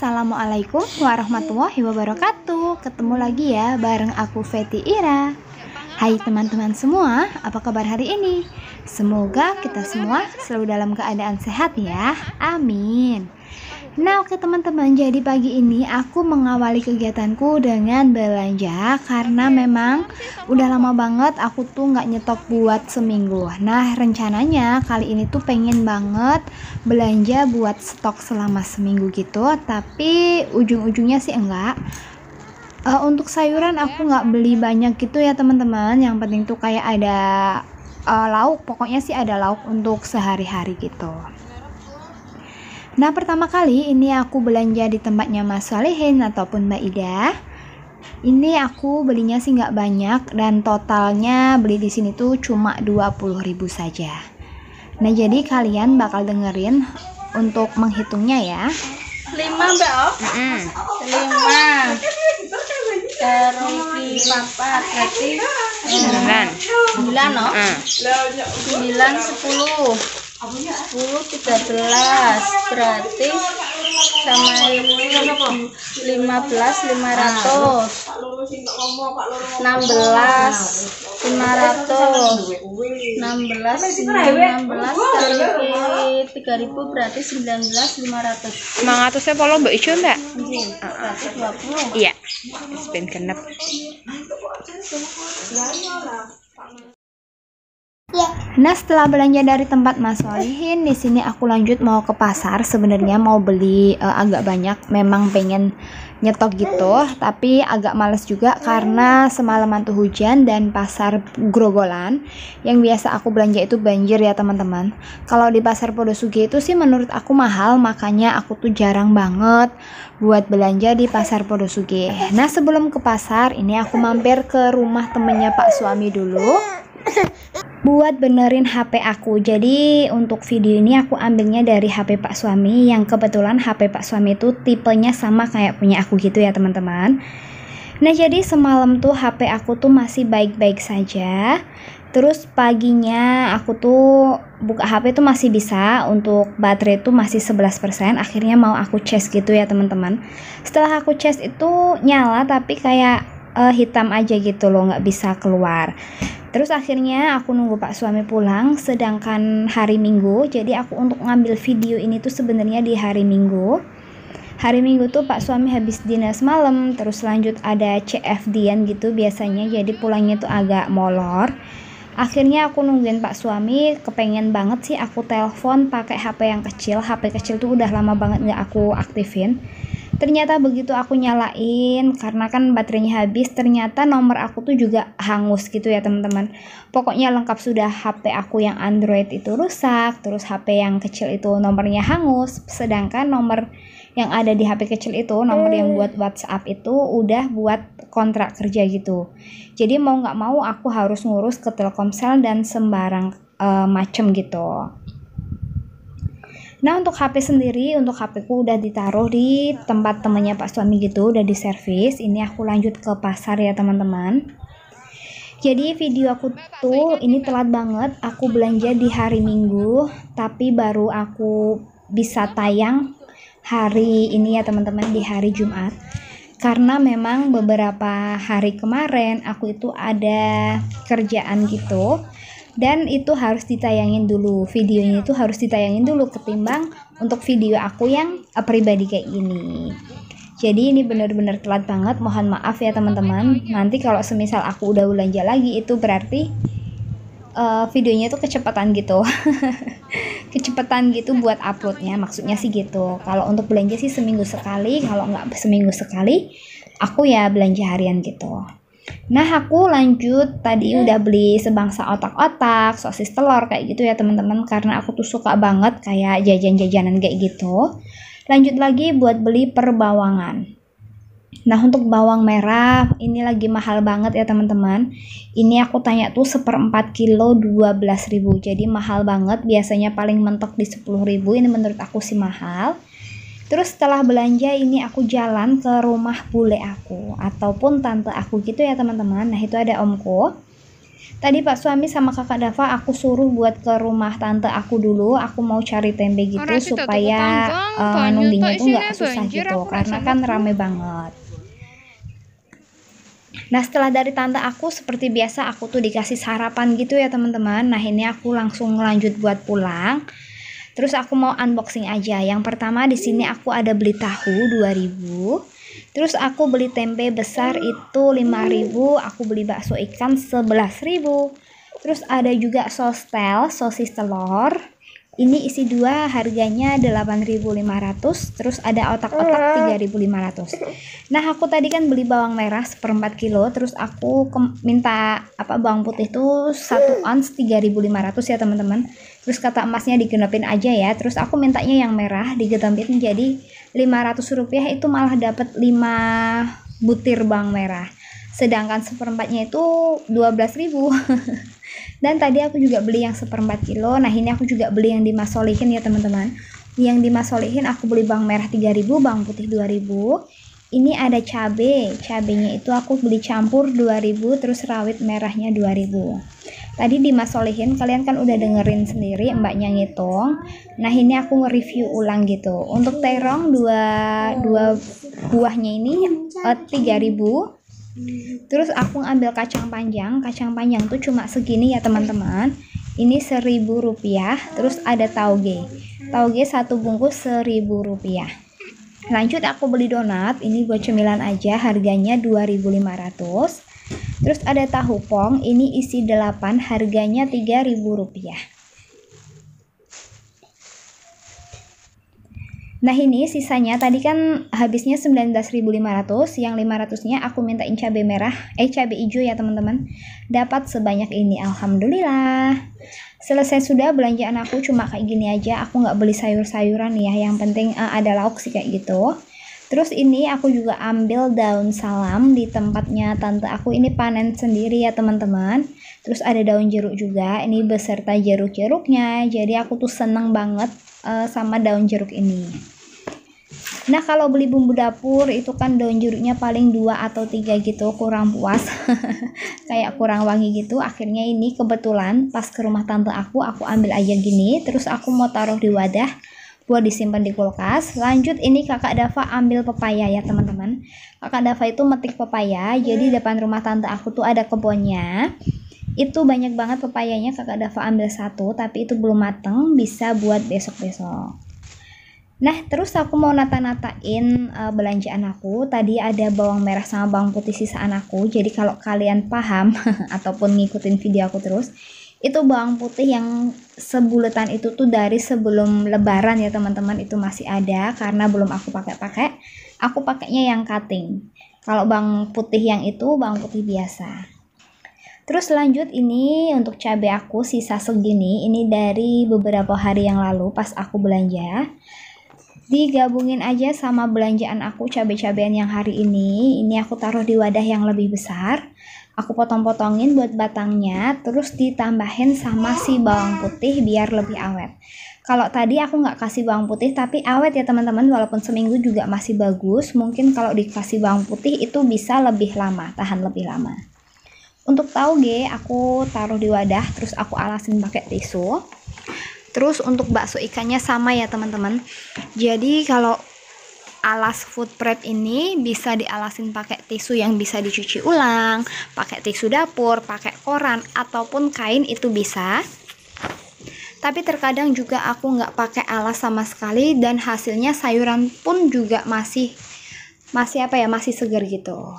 Assalamualaikum warahmatullahi wabarakatuh. Ketemu lagi ya bareng aku Feti Ira. Hai teman-teman semua, apa kabar hari ini? Semoga kita semua selalu dalam keadaan sehat ya. Amin. Nah oke teman-teman, jadi pagi ini aku mengawali kegiatanku dengan belanja karena memang udah lama banget aku tuh nggak nyetok buat seminggu. Nah rencananya kali ini tuh pengen banget belanja buat stok selama seminggu gitu, tapi ujung-ujungnya sih enggak. Untuk sayuran aku nggak beli banyak gitu ya teman-teman, yang penting tuh kayak ada lauk, pokoknya sih ada lauk untuk sehari-hari gitu. Nah pertama kali ini aku belanja di tempatnya Mas Salihin ataupun Mbak Ida. Ini aku belinya sih nggak banyak dan totalnya beli di sini tuh cuma 20.000 saja. Nah jadi kalian bakal dengerin untuk menghitungnya ya. 5 mbak, 5 terus 4 berarti 9 no? 9 10 13 berarti sama ini 15 500 16 500 16 kali 3.000 berarti 19 500. 500 polo mbak ijo mbak? Berarti 20. Iya, spin genep. Nah setelah belanja dari tempat Mas Solihin, di sini aku lanjut mau ke pasar. Sebenarnya mau beli agak banyak, memang pengen nyetok gitu, tapi agak males juga karena semalaman tuh hujan dan pasar Grogolan yang biasa aku belanja itu banjir ya teman-teman. Kalau di pasar Podosuge itu sih menurut aku mahal, makanya aku tuh jarang banget buat belanja di pasar Podosuge. Nah sebelum ke pasar ini aku mampir ke rumah temennya Pak Suami dulu buat benerin HP aku. Jadi untuk video ini aku ambilnya dari HP Pak Suami, yang kebetulan HP Pak Suami itu tipenya sama kayak punya aku gitu ya teman-teman. Nah jadi semalam tuh HP aku tuh masih baik-baik saja. Terus paginya aku tuh buka HP tuh masih bisa, untuk baterai tuh masih 11%. Akhirnya mau aku cas gitu ya teman-teman. Setelah aku cas itu nyala tapi kayak hitam aja gitu loh, nggak bisa keluar. Terus akhirnya aku nunggu Pak Suami pulang, sedangkan hari Minggu, jadi aku untuk ngambil video ini tuh sebenarnya di hari Minggu. Hari Minggu tuh Pak Suami habis dinas malam, terus lanjut ada CFD-an gitu biasanya, jadi pulangnya tuh agak molor. Akhirnya aku nungguin Pak Suami, kepengen banget sih aku telepon pakai HP yang kecil. HP kecil tuh udah lama banget nggak aku aktifin. Ternyata begitu aku nyalain, karena kan baterainya habis, ternyata nomor aku tuh juga hangus gitu ya teman-teman. Pokoknya lengkap sudah, HP aku yang Android itu rusak, terus HP yang kecil itu nomornya hangus, sedangkan nomor yang ada di HP kecil itu, nomor yang buat WhatsApp itu udah buat kontrak kerja gitu. Jadi mau nggak mau aku harus ngurus ke Telkomsel dan sembarang macem gitu. Nah untuk HP sendiri, untuk HP ku udah ditaruh di tempat temennya Pak Suami gitu, udah diservis. Ini aku lanjut ke pasar ya teman-teman. Jadi video aku tuh ini telat banget, aku belanja di hari Minggu, tapi baru aku bisa tayang hari ini ya teman-teman, di hari Jumat. Karena memang beberapa hari kemarin aku itu ada kerjaan gitu, dan itu harus ditayangin dulu, videonya itu harus ditayangin dulu ketimbang untuk video aku yang pribadi kayak gini. Jadi ini bener-bener telat banget, mohon maaf ya teman-teman. Nanti kalau semisal aku udah belanja lagi itu berarti videonya itu kecepatan gitu. Kecepatan gitu buat uploadnya, maksudnya sih gitu. Kalau untuk belanja sih seminggu sekali, kalau nggak seminggu sekali aku ya belanja harian gitu. Nah aku lanjut, tadi udah beli sebangsa otak-otak, sosis telur kayak gitu ya teman-teman, karena aku tuh suka banget kayak jajan-jajanan kayak gitu. Lanjut lagi buat beli perbawangan. Nah untuk bawang merah ini lagi mahal banget ya teman-teman. Ini aku tanya tuh 1/4 kilo 12.000, jadi mahal banget. Biasanya paling mentok di 10.000, ini menurut aku sih mahal. Terus setelah belanja ini aku jalan ke rumah bule aku ataupun tante aku gitu ya teman-teman. Nah itu ada omku. Tadi Pak Suami sama Kakak Dava aku suruh buat ke rumah tante aku dulu. Aku mau cari tempe gitu Ora sih, supaya tukang banyu nunggunya tok itu isine nggak susah banjir, gitu aku karena rasa kan metu. rame banget. Nah setelah dari tante aku seperti biasa aku tuh dikasih sarapan gitu ya teman-teman. Nah ini aku langsung lanjut buat pulang. Terus aku mau unboxing aja. Yang pertama di sini aku ada beli tahu 2000. Terus aku beli tempe besar itu 5000. Aku beli bakso ikan 11.000. Terus ada juga sostel, sosis telur. Ini isi 2 harganya 8.500. Terus ada otak-otak 3.500. Nah aku tadi kan beli bawang merah 1/4 kilo. Terus aku minta bawang putih tuh 1 ons 3.500 ya teman-teman. Terus kata emasnya digenepin aja ya. Terus aku mintanya yang merah digenepin jadi 500 rupiah, itu malah dapat 5 butir bawang merah. Sedangkan 1/4-nya itu 12.000. Dan tadi aku juga beli yang 1/4 kilo. Nah ini aku juga beli yang dimasolihin ya teman-teman. Yang dimasolihin aku beli bawang merah 3.000, bawang putih 2.000. Ini ada cabenya itu aku beli campur 2.000, terus rawit merahnya 2.000. Tadi dimasolihin, kalian kan udah dengerin sendiri mbaknya ngitung. Nah ini aku nge-review ulang gitu. Untuk terong dua buahnya ini 3.000. Terus aku ambil kacang panjang tuh cuma segini ya teman-teman. Ini 1.000 rupiah. Terus ada tauge 1 bungkus 1.000 rupiah. Lanjut aku beli donat, ini buat cemilan aja, harganya 2.500. Terus ada tahu pong, ini isi 8, harganya 3.000 rupiah. Nah ini sisanya tadi kan habisnya 19.500, yang 500-nya aku mintain cabai hijau ya teman-teman. Dapat sebanyak ini, alhamdulillah. Selesai sudah belanjaan aku cuma kayak gini aja. Aku nggak beli sayur-sayuran ya, yang penting ada lauk sih kayak gitu. Terus ini aku juga ambil daun salam di tempatnya tante aku, ini panen sendiri ya teman-teman. Terus ada daun jeruk juga, ini beserta jeruk-jeruknya. Jadi aku tuh seneng banget sama daun jeruk ini. Nah kalau beli bumbu dapur itu kan daun jeruknya paling 2 atau 3 gitu, kurang puas. Kayak kurang wangi gitu. Akhirnya ini kebetulan pas ke rumah tante aku ambil aja gini. Terus aku mau taruh di wadah buat disimpan di kulkas. Lanjut ini kakak Dava ambil pepaya ya teman-teman. Kakak Dava itu metik pepaya. Jadi depan rumah tante aku tuh ada kebunnya. Itu banyak banget pepayanya, kakak Dava ambil 1, tapi itu belum mateng, bisa buat besok-besok. Nah terus aku mau nata-natain belanjaan aku. Tadi ada bawang merah sama bawang putih sisaan aku. Jadi kalau kalian paham ataupun ngikutin video aku terus, itu bawang putih yang sebuletan itu tuh dari sebelum lebaran ya teman-teman, itu masih ada karena belum aku pakai. Aku pakainya yang cutting. Kalau bawang putih yang itu bawang putih biasa. Terus lanjut ini untuk cabai aku sisa segini, ini dari beberapa hari yang lalu pas aku belanja. Digabungin aja sama belanjaan aku cabai-cabean yang hari ini. Ini aku taruh di wadah yang lebih besar. Aku potong-potongin buat batangnya, terus ditambahin sama si bawang putih biar lebih awet. Kalau tadi aku nggak kasih bawang putih tapi awet ya teman-teman, walaupun seminggu juga masih bagus. Mungkin kalau dikasih bawang putih itu bisa lebih lama, tahan lebih lama. Untuk tauge aku taruh di wadah, terus aku alasin pakai tisu. Terus untuk bakso ikannya sama ya teman-teman. Jadi kalau alas food prep ini bisa dialasin pakai tisu yang bisa dicuci ulang, pakai tisu dapur, pakai koran ataupun kain itu bisa. Tapi terkadang juga aku nggak pakai alas sama sekali dan hasilnya sayuran pun juga masih seger gitu.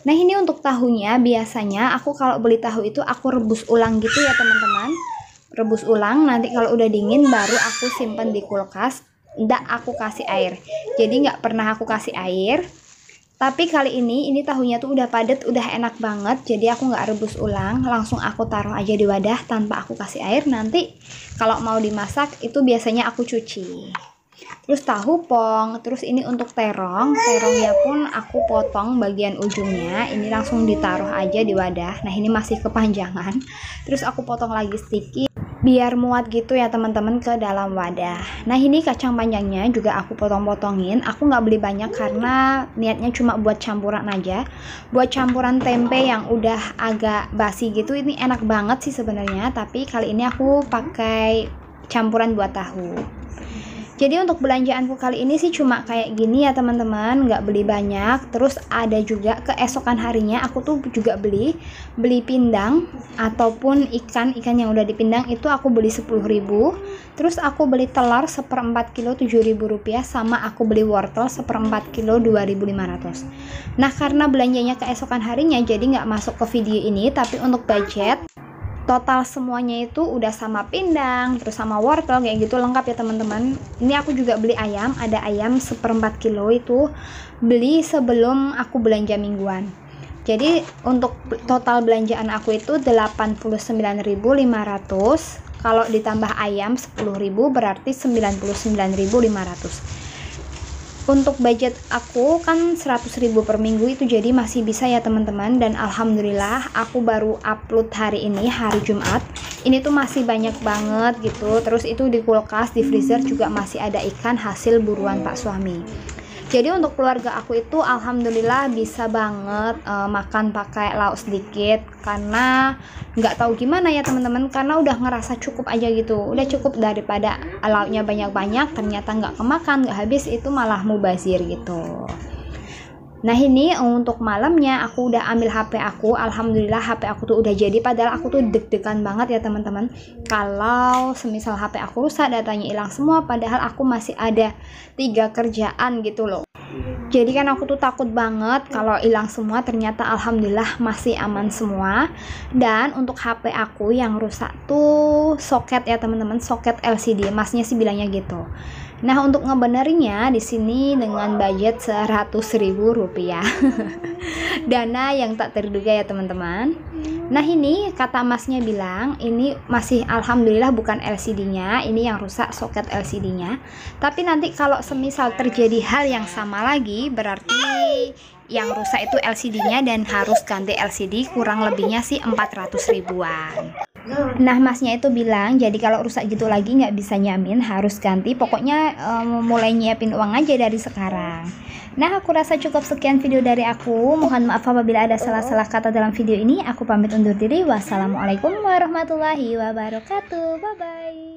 Nah ini untuk tahunya, biasanya aku kalau beli tahu itu aku rebus ulang gitu ya teman-teman. Rebus ulang, nanti kalau udah dingin baru aku simpen di kulkas. Nggak aku kasih air. Jadi nggak pernah aku kasih air. Tapi kali ini tahunya tuh udah padat, udah enak banget. Jadi aku nggak rebus ulang, langsung aku taruh aja di wadah tanpa aku kasih air. Nanti kalau mau dimasak itu biasanya aku cuci. Terus tahu pong, terus ini untuk terongnya pun aku potong bagian ujungnya, ini langsung ditaruh aja di wadah. Nah ini masih kepanjangan, terus aku potong lagi sedikit biar muat gitu ya teman-teman ke dalam wadah. Nah ini kacang panjangnya juga aku potong-potongin. Aku nggak beli banyak karena niatnya cuma buat campuran aja, buat campuran tempe yang udah agak basi gitu. Ini enak banget sih sebenarnya, tapi kali ini aku pakai campuran buat tahu. Jadi untuk belanjaanku kali ini sih cuma kayak gini ya teman-teman, nggak beli banyak. Terus ada juga keesokan harinya aku tuh juga beli pindang ataupun ikan yang udah dipindang itu aku beli 10.000. Terus aku beli telur 1/4 kilo 7.000 rupiah, sama aku beli wortel 1/4 kilo 2.500. Nah karena belanjanya keesokan harinya jadi nggak masuk ke video ini, tapi untuk budget total semuanya itu udah sama pindang terus sama wortel kayak gitu lengkap ya teman-teman. Ini aku juga beli ayam, ada ayam 1/4 kilo itu beli sebelum aku belanja mingguan. Jadi untuk total belanjaan aku itu 89.500. Kalau ditambah ayam 10.000 berarti 99.500. Untuk budget aku kan 100.000 per minggu itu jadi masih bisa ya teman-teman. Dan alhamdulillah aku baru upload hari ini, hari Jumat. Ini tuh masih banyak banget gitu. Terus itu di kulkas, di freezer juga masih ada ikan hasil buruan Pak suami. Jadi untuk keluarga aku itu alhamdulillah bisa banget makan pakai lauk sedikit, karena nggak tahu gimana ya teman-teman, karena udah ngerasa cukup aja gitu, udah cukup daripada lauknya banyak-banyak ternyata nggak kemakan, nggak habis, itu malah mubazir gitu. Nah ini untuk malamnya aku udah ambil HP aku. Alhamdulillah HP aku tuh udah jadi, padahal aku tuh deg-degan banget ya teman-teman kalau semisal HP aku rusak, datanya hilang semua, padahal aku masih ada 3 kerjaan gitu loh. Jadi kan aku tuh takut banget kalau hilang semua, ternyata alhamdulillah masih aman semua. Dan untuk HP aku yang rusak tuh soket ya teman-teman, soket LCD, masnya sih bilangnya gitu. Nah untuk ngebenerinnya di sini dengan budget 100.000 rupiah. Dana yang tak terduga ya teman-teman. Nah ini kata masnya bilang ini masih alhamdulillah bukan LCD-nya, ini yang rusak soket LCD-nya. Tapi nanti kalau semisal terjadi hal yang sama lagi, berarti yang rusak itu LCD-nya dan harus ganti LCD, kurang lebihnya sih 400 ribuan. Nah masnya itu bilang jadi kalau rusak gitu lagi nggak bisa nyamin, harus ganti, pokoknya mulai nyiapin uang aja dari sekarang. Nah aku rasa cukup sekian video dari aku, mohon maaf apabila ada salah-salah kata dalam video ini. Aku pamit undur diri, wassalamualaikum warahmatullahi wabarakatuh, bye bye.